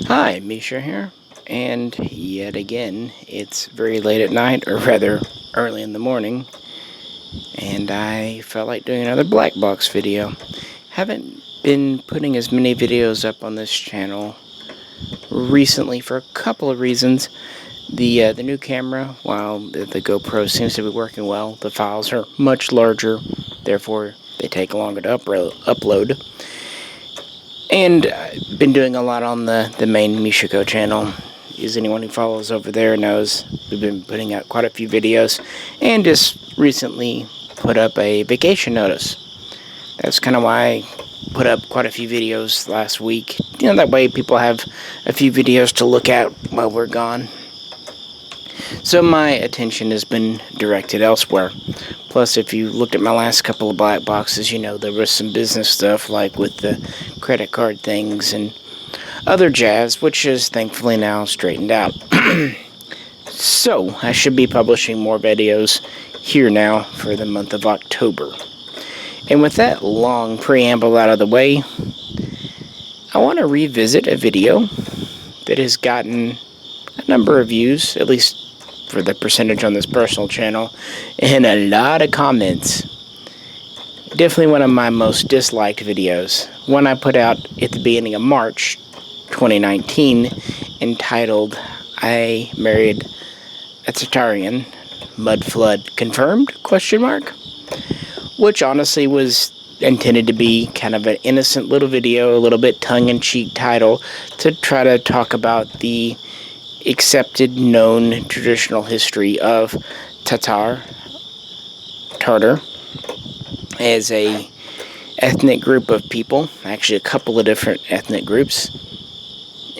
Hi, Misha here, and yet again, it's very late at night, or rather, early in the morning, and I felt like doing another black box video. Haven't been putting as many videos up on this channel recently for a couple of reasons. The new camera, while the GoPro seems to be working well, the files are much larger, therefore they take longer to upload. And I've been doing a lot on the main Mishaco channel. As anyone who follows over there knows, we've been putting out quite a few videos, and just recently put up a vacation notice. That's kind of why I put up quite a few videos last week. That way people have a few videos to look at while we're gone. So my attention has been directed elsewhere. Plus, if you looked at my last couple of black boxes, there was some business stuff, like with the credit card things and other jazz, which is thankfully now straightened out. So, I should be publishing more videos here now for the month of October. And with that long preamble out of the way, I want to revisit a video that has gotten a number of views, at least for the percentage on this personal channel, and a lot of comments. Definitely one of my most disliked videos. One I put out at the beginning of March 2019, entitled, "I Married a Tartarian, Mud Flood Confirmed?" Which honestly was intended to be kind of an innocent little video, a little bit tongue-in-cheek title, to try to talk about the accepted, known traditional history of Tartar as a ethnic group of people, actually a couple of different ethnic groups,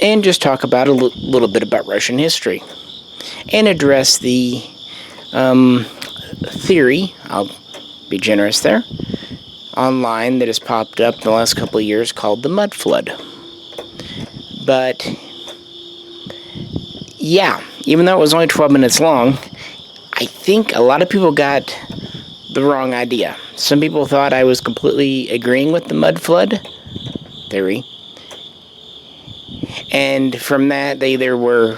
and just talk about a little bit about Russian history, and address the theory, I'll be generous there, online that has popped up in the last couple of years called the Mud Flood. But yeah, even though it was only 12 minutes long, I think a lot of people got the wrong idea. Some people thought I was completely agreeing with the mud flood theory, and from that they either were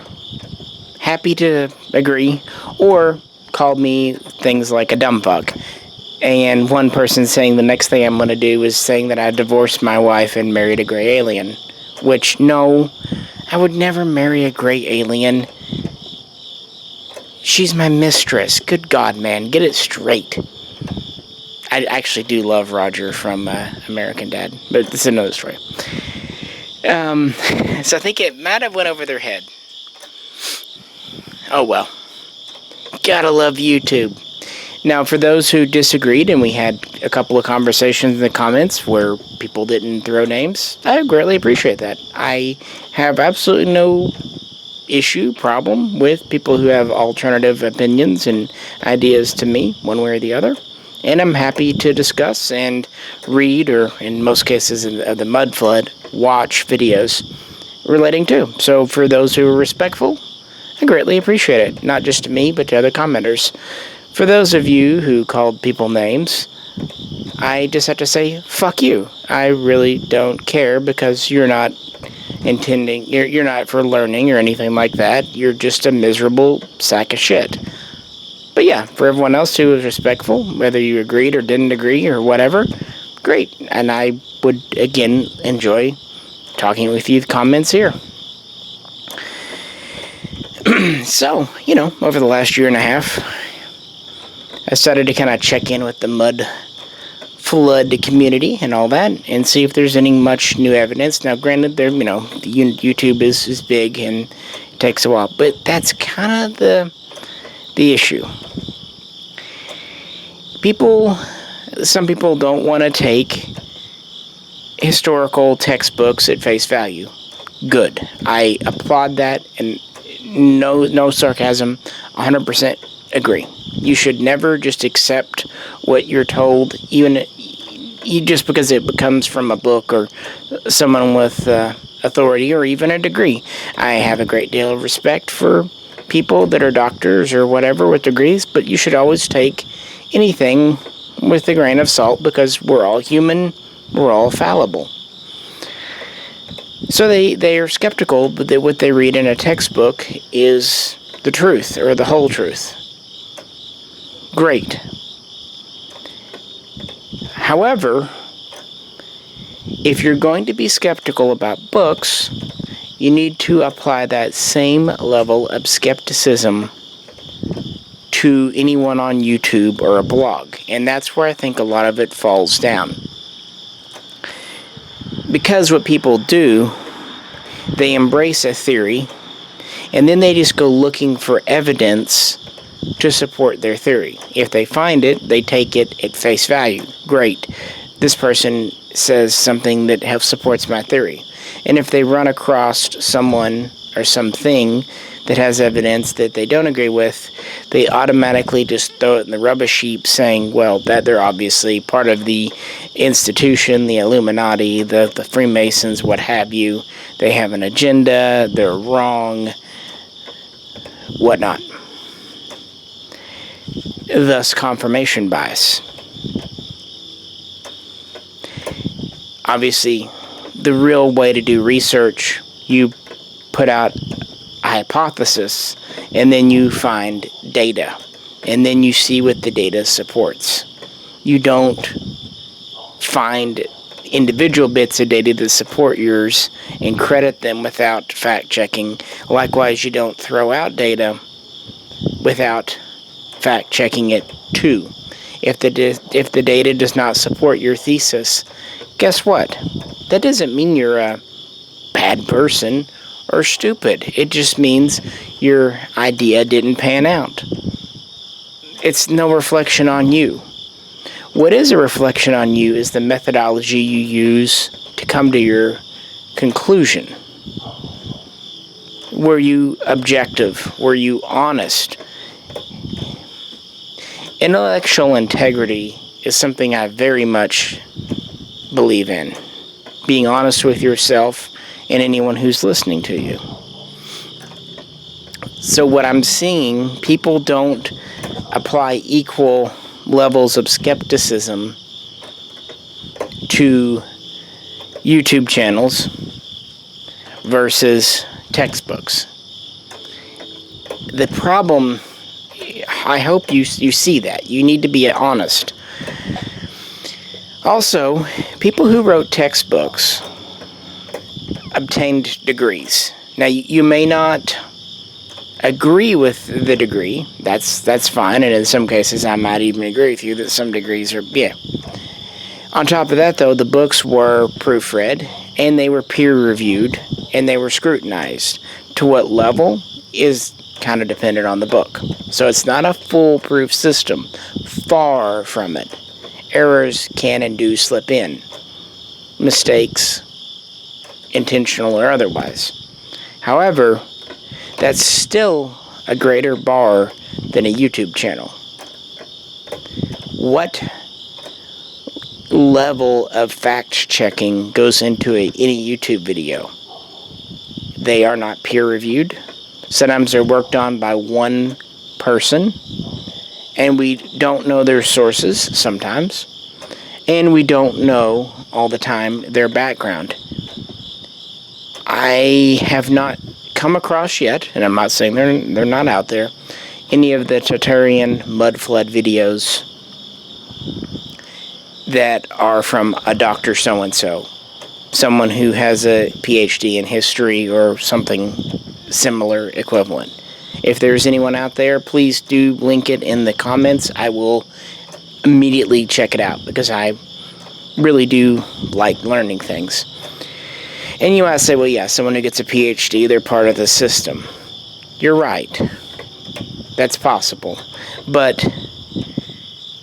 happy to agree or called me things like a dumb fuck. And one person saying the next thing I'm going to do is saying that I divorced my wife and married a gray alien. Which, no, I would never marry a gray alien. She's my mistress. Good God, man, get it straight. I actually do love Roger from American Dad, but this is another story. So I think it might have went over their head. Oh well. Gotta love YouTube. Now, for those who disagreed, and we had a couple of conversations in the comments where people didn't throw names, I greatly appreciate that. I have absolutely no problem with people who have alternative opinions and ideas to me, one way or the other. And I'm happy to discuss and read, or in most cases of the Mud Flood, watch videos relating to. So for those who are respectful, I greatly appreciate it. Not just to me, but to other commenters. For those of you who called people names, I just have to say, fuck you. I really don't care, because you're not intending, you're not for learning or anything like that. You're just a miserable sack of shit. But yeah, for everyone else who was respectful, whether you agreed or didn't agree or whatever, great. And I would, again, enjoy talking with you, comments here. So, over the last year and a half, I started to kind of check in with the mud flood community and all that, and see if there's any much new evidence. Now, granted, YouTube is big and it takes a while, but that's kind of the issue. Some people don't want to take historical textbooks at face value. Good. I applaud that, and no sarcasm, 100% agree. You should never just accept what you're told, even just because it comes from a book or someone with authority or even a degree. I have a great deal of respect for people that are doctors or whatever with degrees, but you should always take anything with a grain of salt, because we're all human, we're all fallible. So they are skeptical that what they read in a textbook is the truth, or the whole truth. Great. However, if you're going to be skeptical about books, you need to apply that same level of skepticism to anyone on YouTube or a blog. And that's where I think a lot of it falls down. Because what people do, they embrace a theory, and then they just go looking for evidence to support their theory. If they find it, they take it at face value. Great. This person says something that supports my theory. And if they run across someone or something that has evidence that they don't agree with, they automatically just throw it in the rubbish heap, saying, well, that they're obviously part of the institution, the Illuminati, the Freemasons, what have you. They have an agenda, they're wrong, whatnot. Thus, confirmation bias. Obviously, the real way to do research, you put out a hypothesis, and then you find data, and then you see what the data supports. You don't find individual bits of data that support yours and credit them without fact-checking. Likewise, you don't throw out data without fact-checking it too. If the data does not support your thesis, guess what? That doesn't mean you're a bad person or stupid. It just means your idea didn't pan out. It's no reflection on you. What is a reflection on you is the methodology you use to come to your conclusion. Were you objective? Were you honest? Intellectual integrity is something I very much believe in. Being honest with yourself and anyone who's listening to you. So what I'm seeing, people don't apply equal levels of skepticism to YouTube channels versus textbooks. The problem, I hope you see that. You need to be honest. Also, people who wrote textbooks obtained degrees. Now, you may not agree with the degree. That's fine, and in some cases I might even agree with you that some degrees are, yeah. On top of that, though, the books were proofread, and they were peer-reviewed, and they were scrutinized. To what level is kind of dependent on the book. So it's not a foolproof system. Far from it. Errors can and do slip in. Mistakes, intentional or otherwise. However, that's still a greater bar than a YouTube channel. What level of fact-checking goes into any YouTube video? They are not peer-reviewed. Sometimes they're worked on by one person, and we don't know their sources sometimes, and we don't know all the time their background. I have not come across yet, and I'm not saying they're not out there, any of the Tartarian mud flood videos that are from a Dr. so-and-so, someone who has a PhD in history or something similar equivalent. If there's anyone out there, please do link it in the comments. I will immediately check it out because I really do like learning things. And you might say, well, yeah, someone who gets a PhD, they're part of the system. You're right. That's possible. But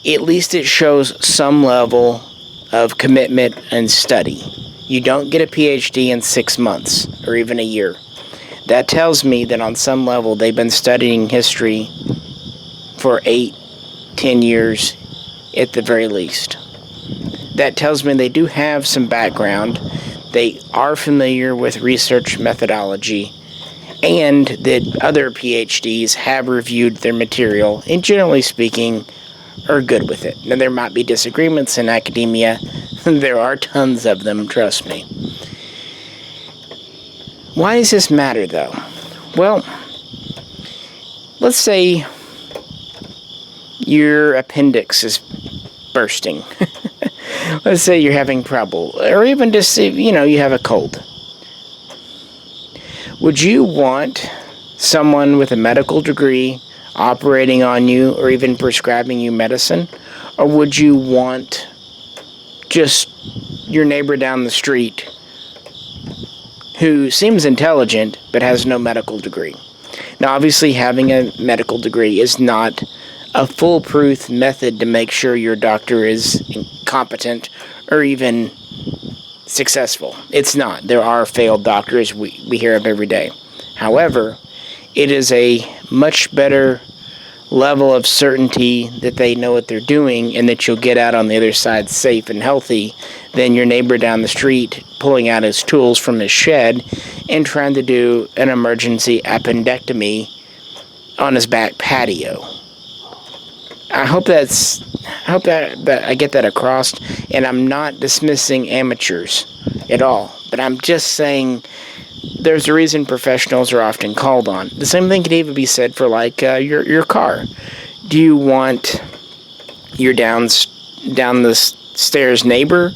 at least it shows some level of commitment and study. You don't get a PhD in 6 months or even a year. That tells me that on some level they've been studying history for 8-10 years at the very least. That tells me they do have some background. They are familiar with research methodology, and that other PhDs have reviewed their material and, generally speaking, are good with it. Now, there might be disagreements in academia. There are tons of them, trust me. Why does this matter, though? Well, let's say your appendix is bursting. Let's say you're having trouble, or even just, you have a cold. Would you want someone with a medical degree operating on you or even prescribing you medicine? Or would you want just your neighbor down the street who seems intelligent but has no medical degree? Now, obviously, having a medical degree is not a foolproof method to make sure your doctor is competent or even successful. It's not. There are failed doctors we hear of every day. However, it is a much better level of certainty that they know what they're doing and that you'll get out on the other side safe and healthy than your neighbor down the street pulling out his tools from his shed and trying to do an emergency appendectomy on his back patio. I hope that I get that across, and I'm not dismissing amateurs at all, but I'm just saying there's a reason professionals are often called on. The same thing can even be said for your car. Do you want your down the stairs neighbor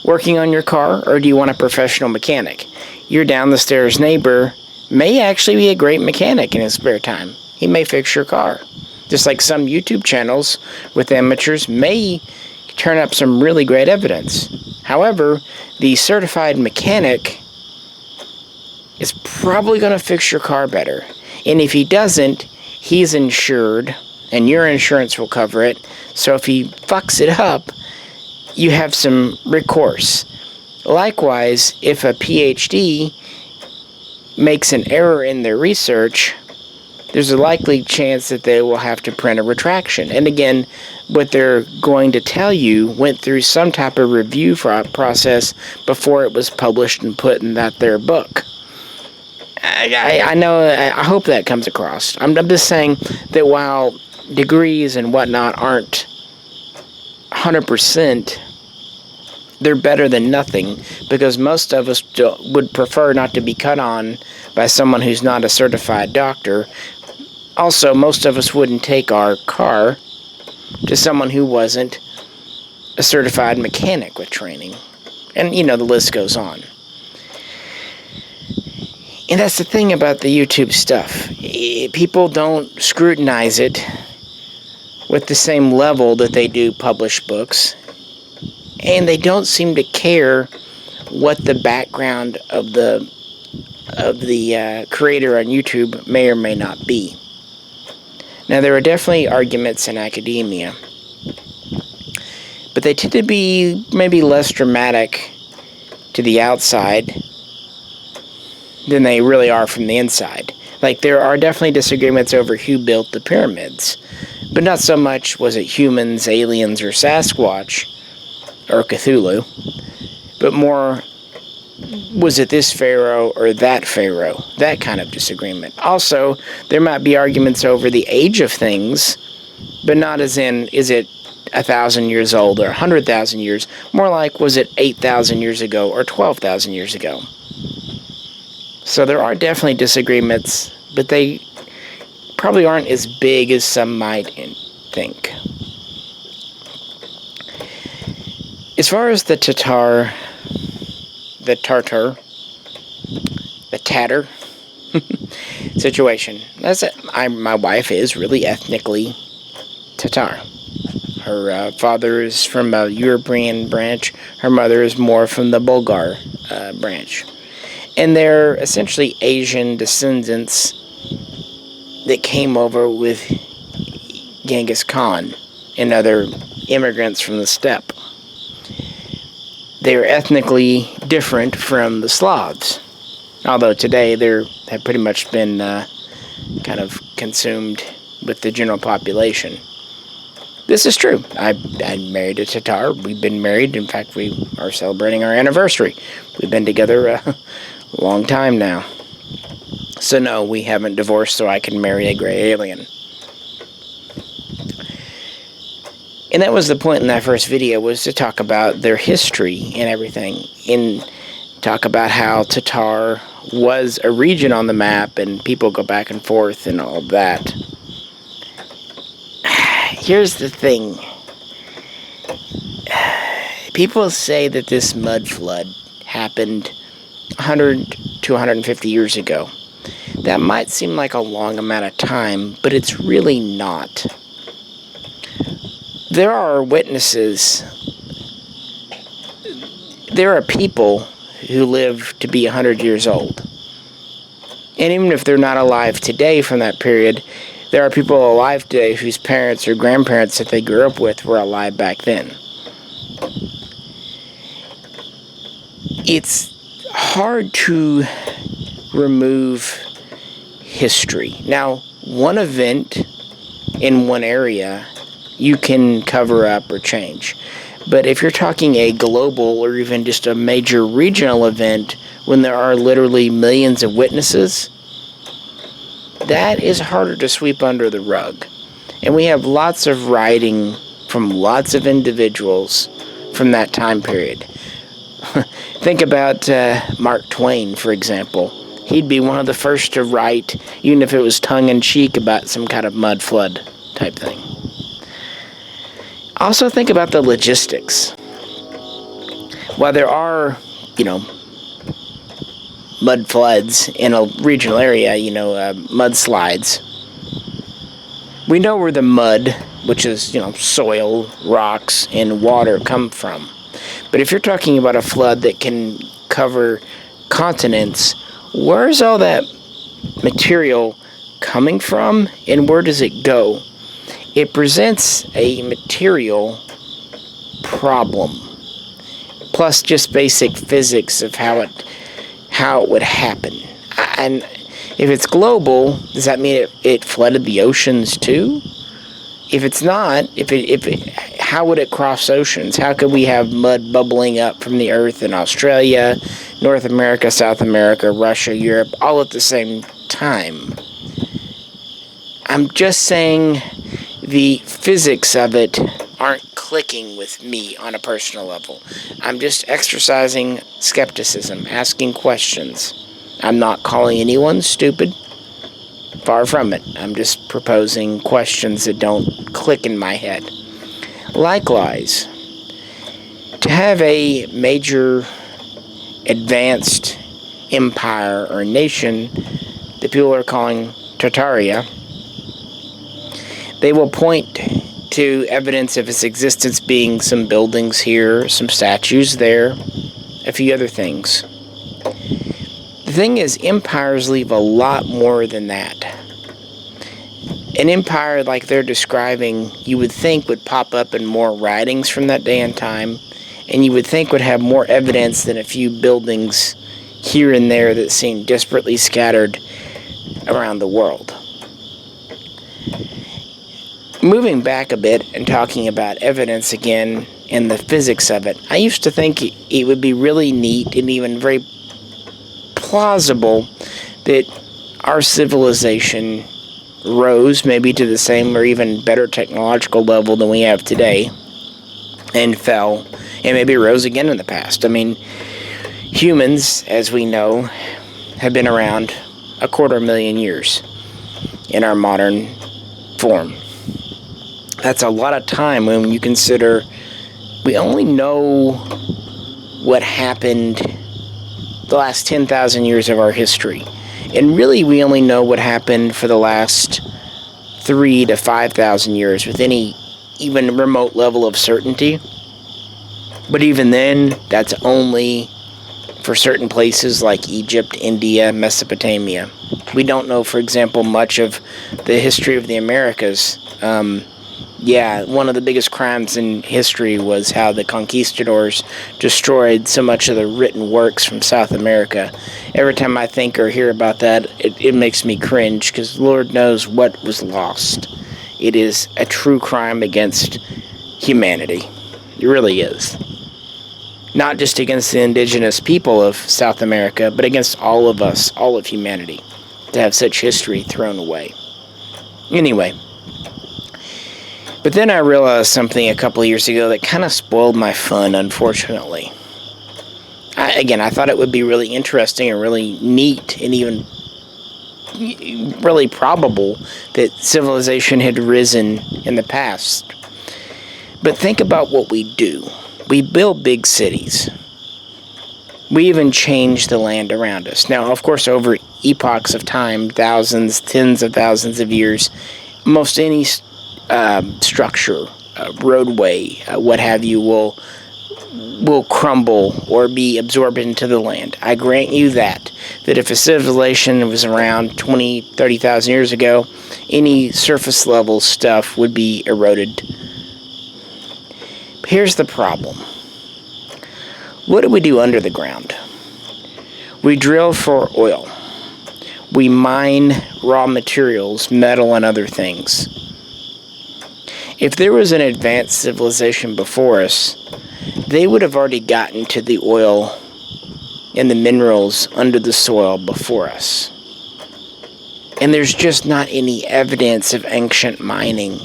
working on your car, or do you want a professional mechanic? Your down the stairs neighbor may actually be a great mechanic in his spare time. He may fix your car. Just like some YouTube channels with amateurs may turn up some really great evidence. However, the certified mechanic is probably going to fix your car better. And if he doesn't, he's insured, and your insurance will cover it. So if he fucks it up, you have some recourse. Likewise, if a PhD makes an error in their research, there's a likely chance that they will have to print a retraction. And again, what they're going to tell you went through some type of review process before it was published and put in their book. I know, I hope that comes across. I'm just saying that while degrees and whatnot aren't 100%, they're better than nothing, because most of us would prefer not to be cut on by someone who's not a certified doctor. Also, most of us wouldn't take our car to someone who wasn't a certified mechanic with training. And, the list goes on. And that's the thing about the YouTube stuff. People don't scrutinize it with the same level that they do published books. And they don't seem to care what the background of the creator on YouTube may or may not be. Now, there are definitely arguments in academia, but they tend to be maybe less dramatic to the outside than they really are from the inside. Like, there are definitely disagreements over who built the pyramids, but not so much was it humans, aliens, or Sasquatch, or Cthulhu, but more was it this pharaoh or that pharaoh? That kind of disagreement. Also, there might be arguments over the age of things, but not as in, is it 1,000 years old or 100,000 years? More like, was it 8,000 years ago or 12,000 years ago? So there are definitely disagreements, but they probably aren't as big as some might think. As far as the Tatar, situation, my wife is really ethnically Tatar. Her father is from a European branch. Her mother is more from the Bulgar branch. And they're essentially Asian descendants that came over with Genghis Khan and other immigrants from the steppe. They're ethnically different from the Slavs, although today they have pretty much been kind of consumed with the general population. This is true. I married a Tatar. We've been married. In fact, we are celebrating our anniversary. We've been together a long time now. So no, we haven't divorced so I can marry a gray alien. And that was the point in that first video, was to talk about their history and everything. And talk about how Tatar was a region on the map, and people go back and forth and all of that. Here's the thing. People say that this mud flood happened 100 to 150 years ago. That might seem like a long amount of time, but it's really not. There are witnesses. There are people who live to be 100 years old. And even if they're not alive today from that period, there are people alive today whose parents or grandparents that they grew up with were alive back then. It's hard to remove history. Now, one event in one area you can cover up or change. But if you're talking a global or even just a major regional event when there are literally millions of witnesses, that is harder to sweep under the rug. And we have lots of writing from lots of individuals from that time period. Think about Mark Twain, for example. He'd be one of the first to write, even if it was tongue-in-cheek, about some kind of mud flood type thing. Also think about the logistics. While there are, mud floods in a regional area, mudslides, we know where the mud, which is, soil, rocks, and water come from. But if you're talking about a flood that can cover continents, where's all that material coming from, and where does it go? It presents a material problem, plus just basic physics of how it would happen. And if it's global, does that mean it flooded the oceans too? If it's not, how would it cross oceans? How could we have mud bubbling up from the earth in Australia, North America, South America, Russia, Europe, all at the same time? I'm just saying the physics of it aren't clicking with me on a personal level. I'm just exercising skepticism, asking questions. I'm not calling anyone stupid. Far from it. I'm just proposing questions that don't click in my head. Likewise, to have a major advanced empire or nation that people are calling Tartaria, they will point to evidence of its existence being some buildings here, some statues there, a few other things. The thing is, empires leave a lot more than that. An empire like they're describing, you would think would pop up in more writings from that day and time, and you would think would have more evidence than a few buildings here and there that seem disparately scattered around the world. Moving back a bit and talking about evidence again and the physics of it, I used to think it would be really neat and even very plausible that our civilization rose maybe to the same or even better technological level than we have today and fell and maybe rose again in the past. I mean, humans, as we know, have been around 250,000 years in our modern form. That's a lot of time when you consider we only know what happened the last 10,000 years of our history. And really, we only know what happened for the last 3,000 to 5,000 years with any even remote level of certainty. But even then, that's only for certain places like Egypt, India, Mesopotamia. We don't know, for example, much of the history of the Americas. One of the biggest crimes in history was how the conquistadors destroyed so much of the written works from South America. Every time I think or hear about that, it makes me cringe, because Lord knows what was lost. It is a true crime against humanity. It really is. Not just against the indigenous people of South America, but against all of us, all of humanity, to have such history thrown away. Anyway. But then I realized something a couple of years ago that kind of spoiled my fun, unfortunately. I thought it would be really interesting and really neat and even really probable that civilization had risen in the past. But think about what we do. We build big cities. We even change the land around us. Now, of course, over epochs of time, thousands, tens of thousands of years, most any structure, roadway, what have you, will crumble or be absorbed into the land. I grant you that if a civilization was around 20, 30,000 years ago, any surface level stuff would be eroded. Here's the problem. What do we do under the ground? We drill for oil. We mine raw materials, metal and other things. If there was an advanced civilization before us, they would have already gotten to the oil and the minerals under the soil before us. And there's just not any evidence of ancient mining.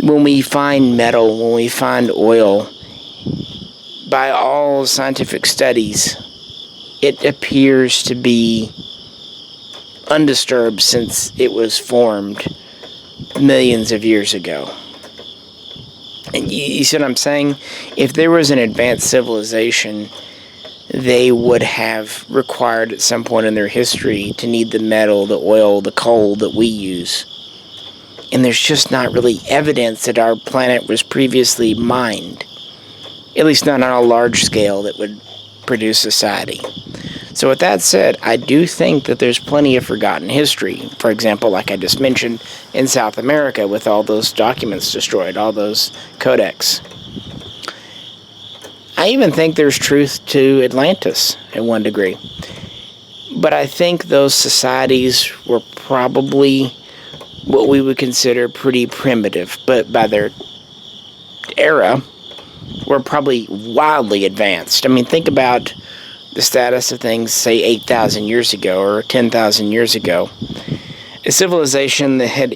When we find metal, when we find oil, by all scientific studies, it appears to be undisturbed since it was formed millions of years ago. And you see what I'm saying? If there was an advanced civilization, they would have required at some point in their history to need the metal, the oil, the coal that we use. And there's just not really evidence that our planet was previously mined. At least not on a large scale that would produce society. So with that said, I do think that there's plenty of forgotten history. For example, like I just mentioned, in South America with all those documents destroyed, all those codex. I even think there's truth to Atlantis in one degree. But I think those societies were probably what we would consider pretty primitive, but by their era, were probably wildly advanced. I mean, think about the status of things, say, 8,000 years ago or 10,000 years ago. A civilization that had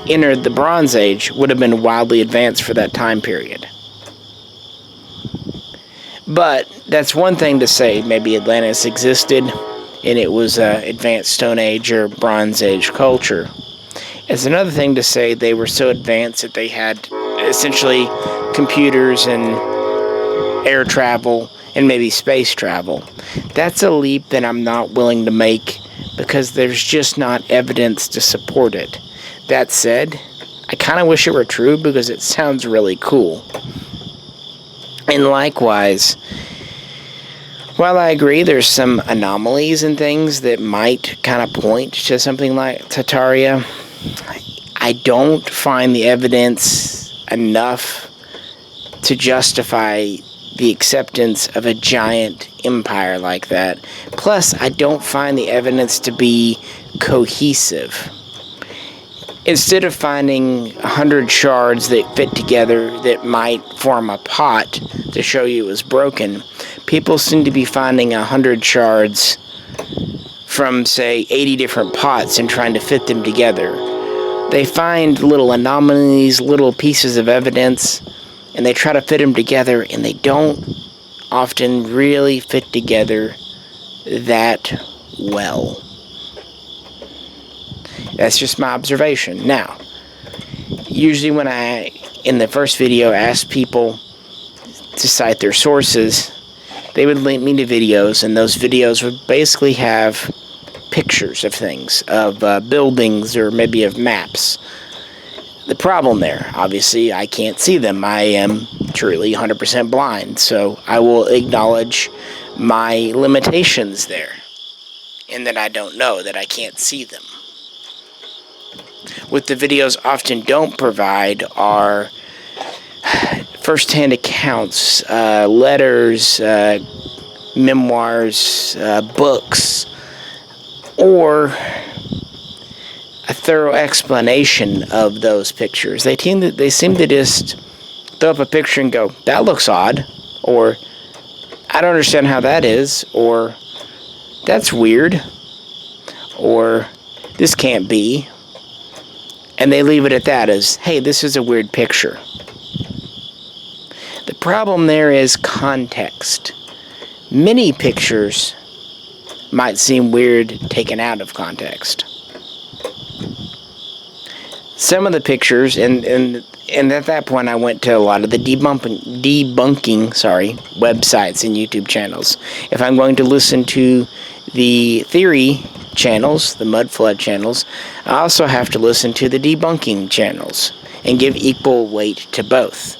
entered the Bronze Age would have been wildly advanced for that time period. But that's one thing to say, maybe Atlantis existed and it was advanced Stone Age or Bronze Age culture. It's another thing to say they were so advanced that they had essentially computers and air travel and maybe space travel. That's a leap that I'm not willing to make because there's just not evidence to support it. That said, I kind of wish it were true because it sounds really cool. And likewise, while I agree there's some anomalies and things that might kind of point to something like Tartaria, I don't find the evidence enough to justify the acceptance of a giant empire like that. Plus, I don't find the evidence to be cohesive. Instead of finding 100 shards that fit together that might form a pot to show you it was broken, people seem to be finding 100 shards from, say, 80 different pots and trying to fit them together. They find little anomalies, little pieces of evidence, and they try to fit them together, and they don't often really fit together that well. That's just my observation. Now, usually when I, in the first video, ask people to cite their sources, they would link me to videos, and those videos would basically have pictures of things, of buildings, or maybe of maps. The problem there, obviously, I can't see them. I am truly 100% blind, so I will acknowledge my limitations there, and that I don't know, that I can't see them. What the videos often don't provide are first-hand accounts, letters, memoirs, books, or a thorough explanation of those pictures. They seem to just throw up a picture and go, that looks odd, or I don't understand how that is, or that's weird, or this can't be. And they leave it at that as, hey, this is a weird picture. The problem there is context. many pictures might seem weird taken out of context. Some of the pictures, and at that point I went to a lot of the debunking websites and YouTube channels. If I'm going to listen to the theory channels, the mud flood channels, I also have to listen to the debunking channels and give equal weight to both.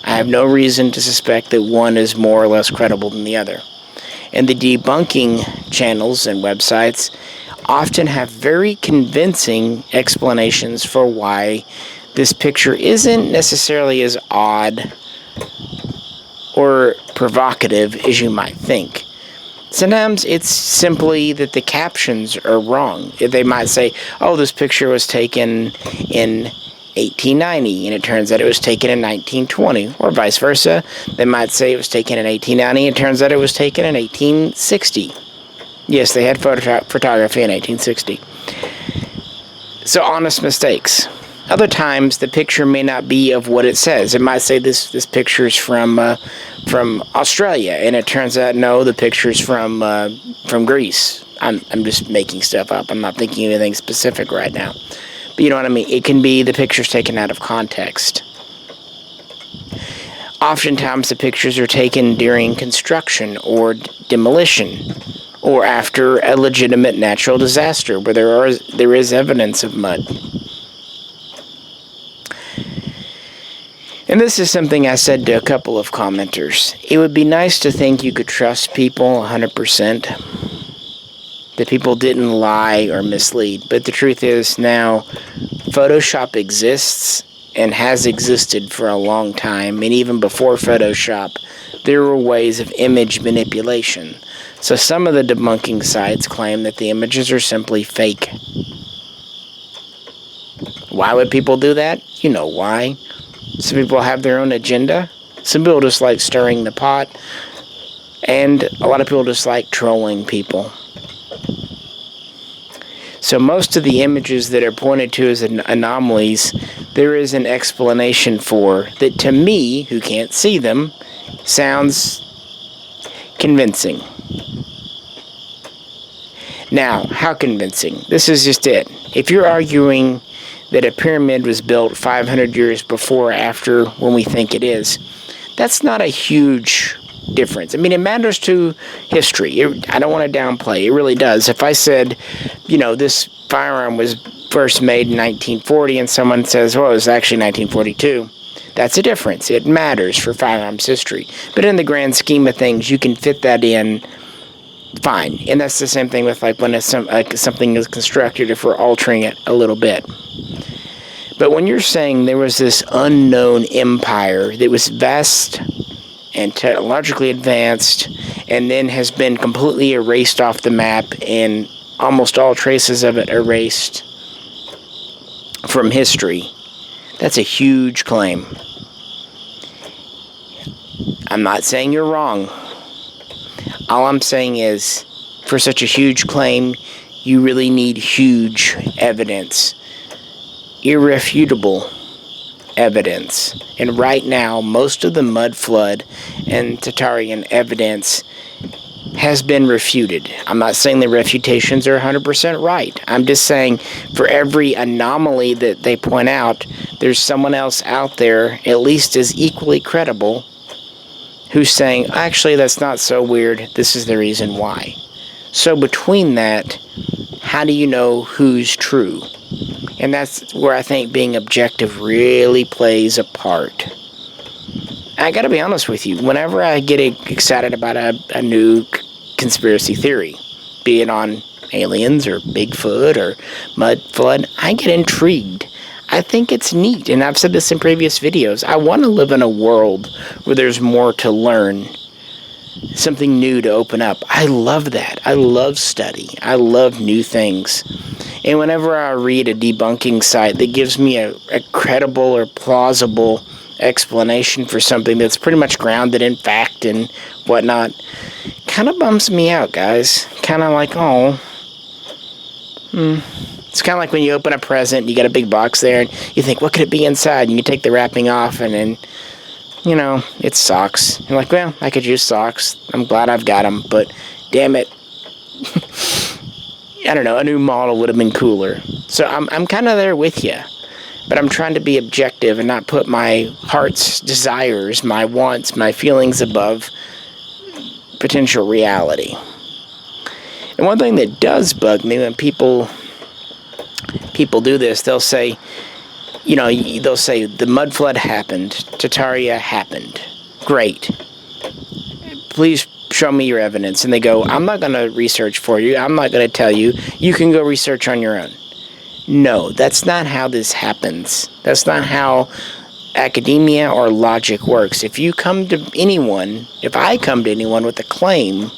I have no reason to suspect that one is more or less credible than the other. And the debunking channels and websites often have very convincing explanations for why this picture isn't necessarily as odd or provocative as you might think. Sometimes it's simply that the captions are wrong. They might say, oh, this picture was taken in 1890, and it turns out it was taken in 1920, or vice versa. They might say it was taken in 1890, and it turns out it was taken in 1860. Yes, they had photography in 1860. So honest mistakes. Other times, the picture may not be of what it says. It might say this picture's from Australia, and it turns out no, the picture's from Greece. I'm just making stuff up. I'm not thinking of anything specific right now. But you know what I mean? It can be the picture's taken out of context. Oftentimes, the pictures are taken during construction or demolition, or after a legitimate natural disaster where there is evidence of mud. And this is something I said to a couple of commenters. It would be nice to think you could trust people 100%, that people didn't lie or mislead. But the truth is now, Photoshop exists and has existed for a long time. And even before Photoshop, there were ways of image manipulation. So some of the debunking sites claim that the images are simply fake. Why would people do that? You know why. Some people have their own agenda. Some people just like stirring the pot. And a lot of people just like trolling people. So most of the images that are pointed to as anomalies, there is an explanation for that to me, who can't see them, sounds convincing. Now, how convincing? This is just it. If you're arguing that a pyramid was built 500 years before or after when we think it is, that's not a huge difference. I mean, it matters to history. I don't want to downplay. It really does. If I said, this firearm was first made in 1940 and someone says, well, it was actually 1942, that's a difference. It matters for firearms history. But in the grand scheme of things, you can fit that in fine. And that's the same thing with when something is constructed, if we're altering it a little bit. But when you're saying there was this unknown empire that was vast and technologically advanced and then has been completely erased off the map and almost all traces of it erased from history, that's a huge claim. I'm not saying you're wrong. All I'm saying is, for such a huge claim, you really need huge evidence. Irrefutable evidence. And right now, most of the mud flood and Tartarian evidence has been refuted. I'm not saying the refutations are 100% right. I'm just saying for every anomaly that they point out, there's someone else out there, at least as equally credible, who's saying, actually, that's not so weird. This is the reason why. So between that, how do you know who's true? And that's where I think being objective really plays a part. I gotta be honest with you, whenever I get excited about a new conspiracy theory, be it on aliens or Bigfoot or mud flood, I get intrigued. I think it's neat, and I've said this in previous videos. I want to live in a world where there's more to learn, something new to open up. I love that. I love study. I love new things. And whenever I read a debunking site that gives me a credible or plausible explanation for something that's pretty much grounded in fact and whatnot, kind of bums me out, guys. Kind of like, It's kind of like when you open a present, you got a big box there, and you think, what could it be inside? And you take the wrapping off, and then you know, it's socks. You're like, well, I could use socks. I'm glad I've got them, but damn it. I don't know, a new model would have been cooler. So I'm kind of there with you. But I'm trying to be objective and not put my heart's desires, my wants, my feelings above potential reality. And one thing that does bug me when people do this, they'll say, you know, they'll say the mud flood happened, Tartaria happened. Great. Please show me your evidence. And they go, I'm not going to research for you. I'm not going to tell you. You can go research on your own. No, that's not how this happens. That's not how academia or logic works. If you come to anyone, if I come to anyone with a claim,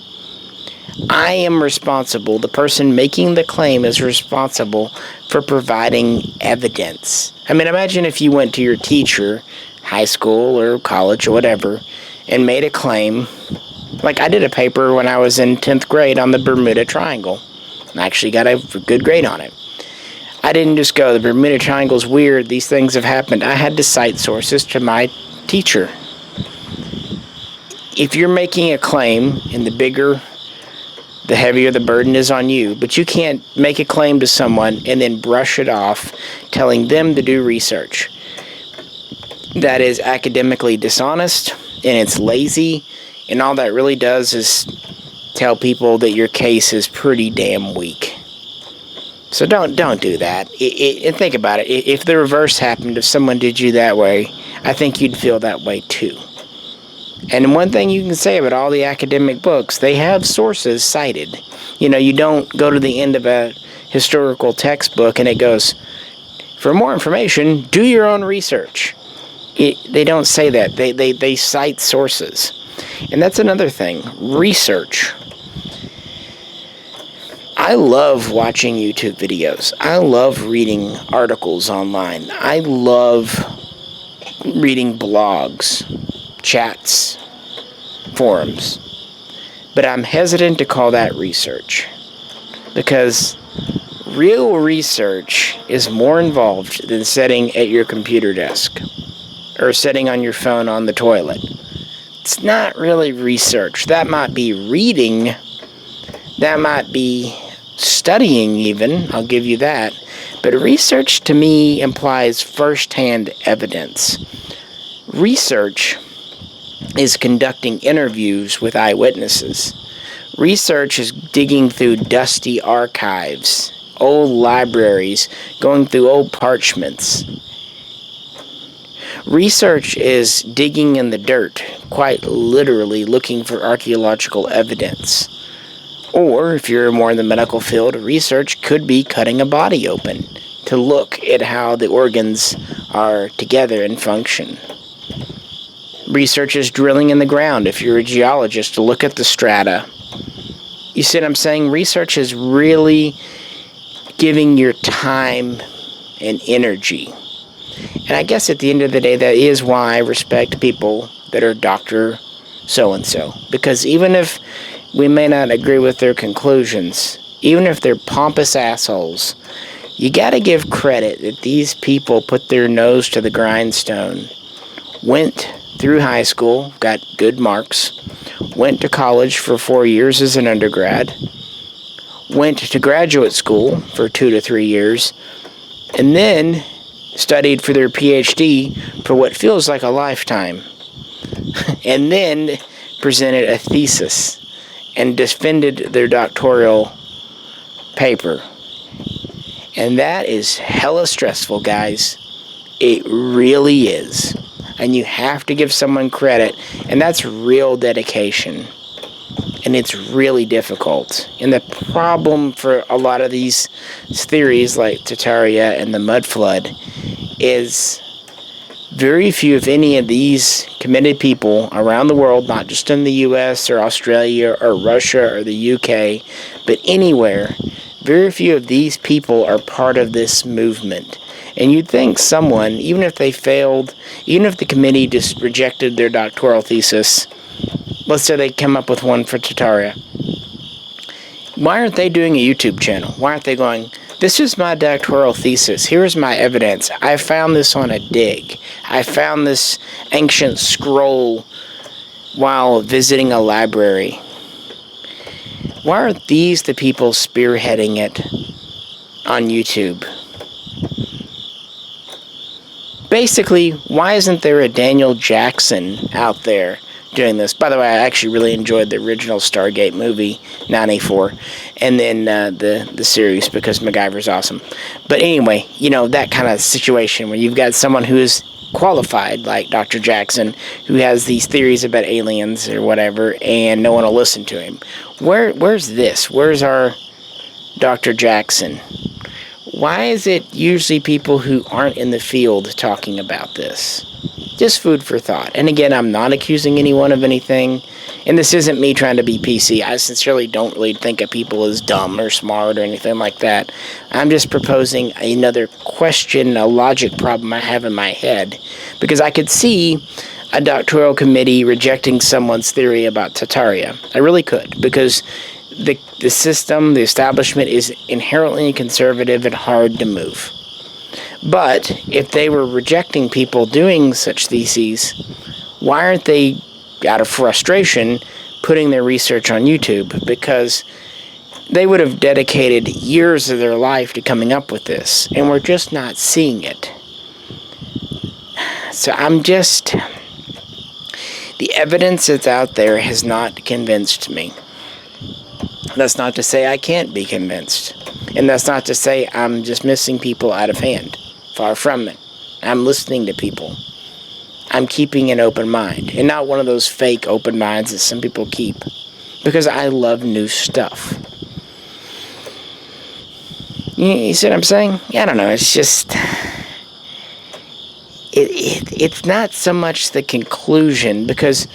I am responsible. The person making the claim is responsible for providing evidence. I mean, imagine if you went to your teacher, high school or college or whatever, and made a claim. Like I did a paper when I was in 10th grade on the Bermuda Triangle. I actually got a good grade on it. I didn't just go, the Bermuda Triangle's weird, these things have happened. I had to cite sources to my teacher. If you're making a claim, and the heavier the burden is on you, but you can't make a claim to someone and then brush it off, telling them to do research. That is academically dishonest, and it's lazy, and all that really does is tell people that your case is pretty damn weak. So don't do that. And think about it. If the reverse happened, if someone did you that way, I think you'd feel that way too. And one thing you can say about all the academic books, they have sources cited. You know, you don't go to the end of a historical textbook and it goes, for more information, do your own research. They don't say that. They cite sources. And that's another thing. Research. I love watching YouTube videos. I love reading articles online. I love reading blogs, chats, forums. But I'm hesitant to call that research. Because real research is more involved than sitting at your computer desk or sitting on your phone on the toilet. It's not really research. That might be reading. That might be studying even, I'll give you that. But research to me implies first-hand evidence. Research is conducting interviews with eyewitnesses. Research is digging through dusty archives, old libraries, going through old parchments. Research is digging in the dirt, quite literally looking for archaeological evidence. Or, if you're more in the medical field, research could be cutting a body open to look at how the organs are together and function. Research is drilling in the ground, if you're a geologist, to look at the strata. You see what I'm saying? Research is really giving your time and energy. And I guess at the end of the day, that is why I respect people that are Dr. So-and-so. Because even if we may not agree with their conclusions, even if they're pompous assholes, you gotta give credit that these people put their nose to the grindstone, went through high school, got good marks, went to college for 4 years as an undergrad, went to graduate school for 2 to 3 years, and then studied for their PhD for what feels like a lifetime, and then presented a thesis and defended their doctoral paper. And that is hella stressful, guys. It really is. And you have to give someone credit, and that's real dedication. And it's really difficult. And the problem for a lot of these theories, like Tartaria and the mud flood, is very few, if any, of these committed people around the world, not just in the US or Australia or Russia or the UK, but anywhere, very few of these people are part of this movement. And you'd think someone, even if they failed, even if the committee just rejected their doctoral thesis, let's say they come up with one for Tartaria, why aren't they doing a YouTube channel? Why aren't they going, This is my doctoral thesis. Here's my evidence. I found this on a dig. I found this ancient scroll while visiting a library. Why aren't these the people spearheading it on YouTube? Basically, why isn't there a Daniel Jackson out there doing this? By the way, I actually really enjoyed the original Stargate movie, 94, and then the series, because MacGyver's awesome. But anyway, you know, that kind of situation where you've got someone who is qualified, like Dr. Jackson, who has these theories about aliens or whatever, and no one will listen to him. Where's this? Where's our Dr. Jackson? Why is it usually people who aren't in the field talking about this? Just food for thought. And again, I'm not accusing anyone of anything, and this isn't me trying to be PC. I sincerely don't really think of people as dumb or smart or anything like that. I'm just proposing another question, a logic problem I have in my head, because I could see a doctoral committee rejecting someone's theory about Tartaria. I really could, because the system, the establishment, is inherently conservative and hard to move. But if they were rejecting people doing such theses, why aren't they, out of frustration, putting their research on YouTube? Because they would have dedicated years of their life to coming up with this, and we're just not seeing it. So the evidence that's out there has not convinced me. That's not to say I can't be convinced. And that's not to say I'm dismissing people out of hand. Far from it. I'm listening to people. I'm keeping an open mind. And not one of those fake open minds that some people keep. Because I love new stuff. You see what I'm saying? I don't know. It's just... It's not so much the conclusion, because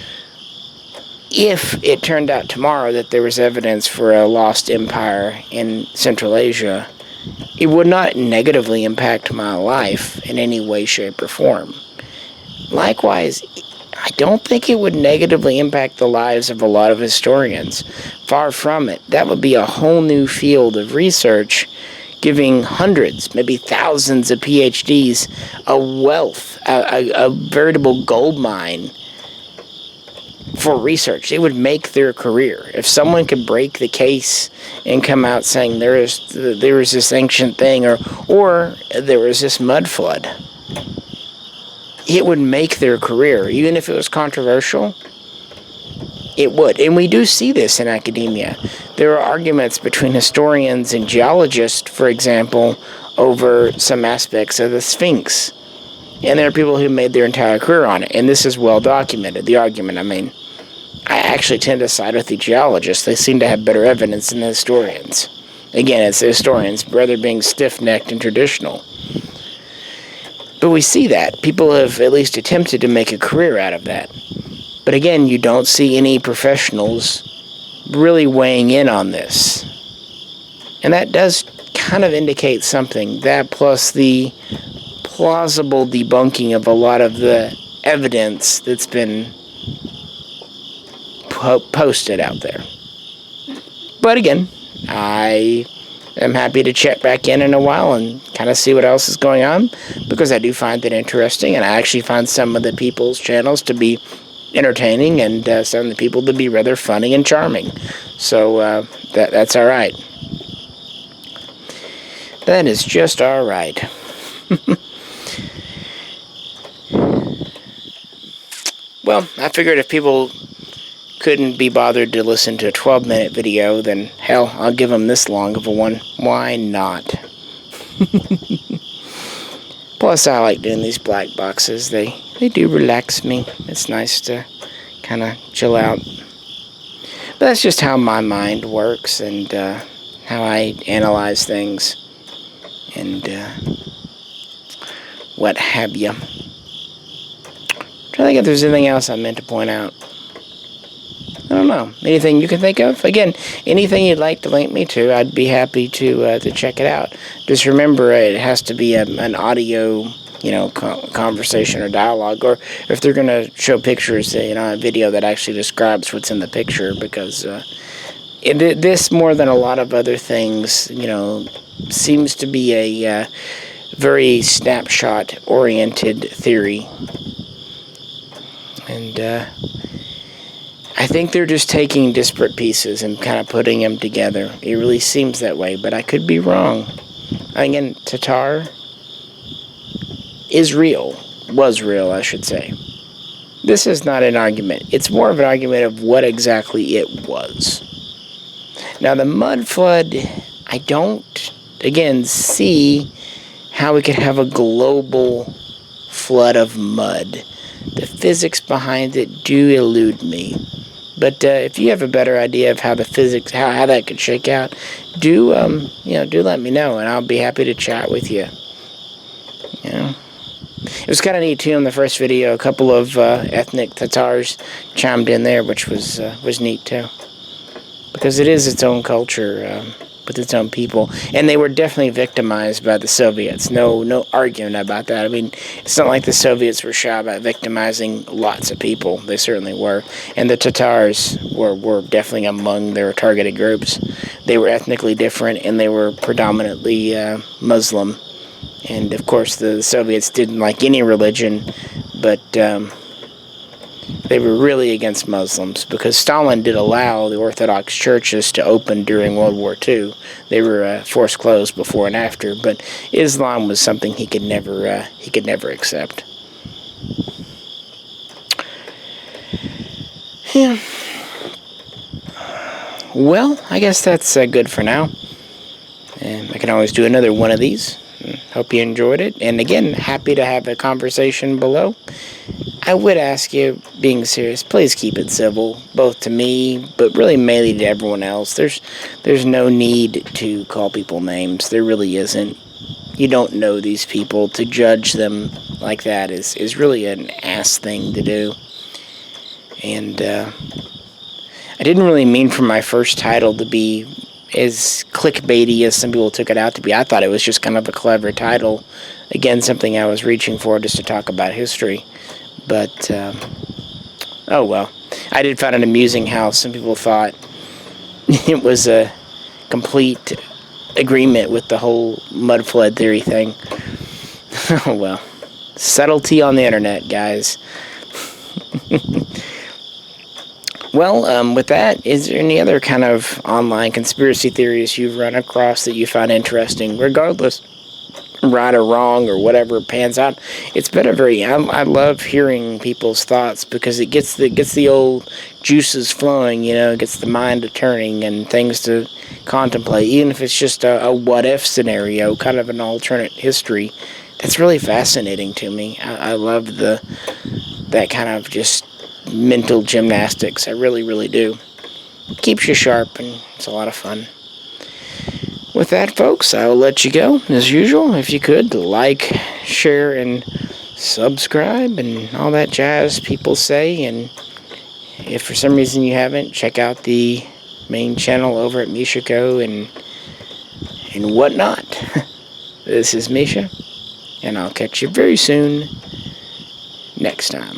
if it turned out tomorrow that there was evidence for a lost empire in Central Asia, it would not negatively impact my life in any way, shape, or form. Likewise, I don't think it would negatively impact the lives of a lot of historians. Far from it. That would be a whole new field of research, giving hundreds, maybe thousands of PhDs a wealth, a veritable gold mine for research. It would make their career. If someone could break the case and come out saying there was this ancient thing, or there was this mud flood, it would make their career. Even if it was controversial, it would. And we do see this in academia. There are arguments between historians and geologists, for example, over some aspects of the Sphinx. And there are people who made their entire career on it. And this is well documented, the argument. I mean, I actually tend to side with the geologists. They seem to have better evidence than the historians. Again, it's the historians, rather being stiff-necked and traditional. But we see that. People have at least attempted to make a career out of that. But again, you don't see any professionals really weighing in on this. And that does kind of indicate something. That plus the plausible debunking of a lot of the evidence that's been posted out there. But again, I am happy to check back in a while and kind of see what else is going on, because I do find it interesting, and I actually find some of the people's channels to be entertaining, and some of the people to be rather funny and charming. So that's all right. That is just all right. Well, I figured if people couldn't be bothered to listen to a 12-minute video, then hell, I'll give them this long of a one. Why not? Plus, I like doing these black boxes. They do relax me. It's nice to kind of chill out. But that's just how my mind works, and how I analyze things, and what have you. I think if there's anything else I meant to point out. I don't know. Anything you can think of? Again, anything you'd like to link me to, I'd be happy to check it out. Just remember, it has to be an audio, conversation or dialogue. Or if they're going to show pictures, a video that actually describes what's in the picture, because this, more than a lot of other things, seems to be a very snapshot-oriented theory. And I think they're just taking disparate pieces and kind of putting them together. It really seems that way, but I could be wrong. Again, Tatar is real. Was real, I should say. This is not an argument. It's more of an argument of what exactly it was. Now, the mud flood, I don't, again, see how we could have a global flood of mud. The physics behind it do elude me. But if you have a better idea of how the physics, how that could shake out, do let me know, and I'll be happy to chat with you. It was kind of neat too. In the first video, a couple of ethnic Tatars chimed in there, which was neat too, because it is its own culture with its own people, and they were definitely victimized by the Soviets. No arguing about that. I mean, it's not like the Soviets were shy about victimizing lots of people. They certainly were, and the Tatars were definitely among their targeted groups. They were ethnically different, and they were predominantly Muslim. And, of course, the Soviets didn't like any religion, but they were really against Muslims, because Stalin did allow the Orthodox churches to open during World War II. They were forced closed before and after, but Islam was something he could never accept. Yeah. Well, I guess that's good for now. And I can always do another one of these. Hope you enjoyed it. And again, happy to have a conversation below. I would ask you, being serious, please keep it civil, both to me, but really mainly to everyone else. There's no need to call people names. There really isn't. You don't know these people. To judge them like that is really an ass thing to do. And I didn't really mean for my first title to be as clickbaity as some people took it out to be. I thought it was just kind of a clever title. Again, something I was reaching for just to talk about history. But, oh well. I did find it amusing how some people thought it was a complete agreement with the whole mud flood theory thing. Oh well. Subtlety on the internet, guys. Well, with that, is there any other kind of online conspiracy theories you've run across that you find interesting, regardless, right or wrong, or whatever pans out? It's been a very, I love hearing people's thoughts, because it gets the old juices flowing, it gets the mind turning and things to contemplate, even if it's just a what-if scenario, kind of an alternate history. That's really fascinating to me. I love that kind of just mental gymnastics. I really, really do. Keeps you sharp, and it's a lot of fun. With that, folks, I'll let you go. As usual, if you could, like, share, and subscribe, and all that jazz people say. And if for some reason you haven't, check out the main channel over at Mishaco and whatnot. This is Misha, and I'll catch you very soon next time.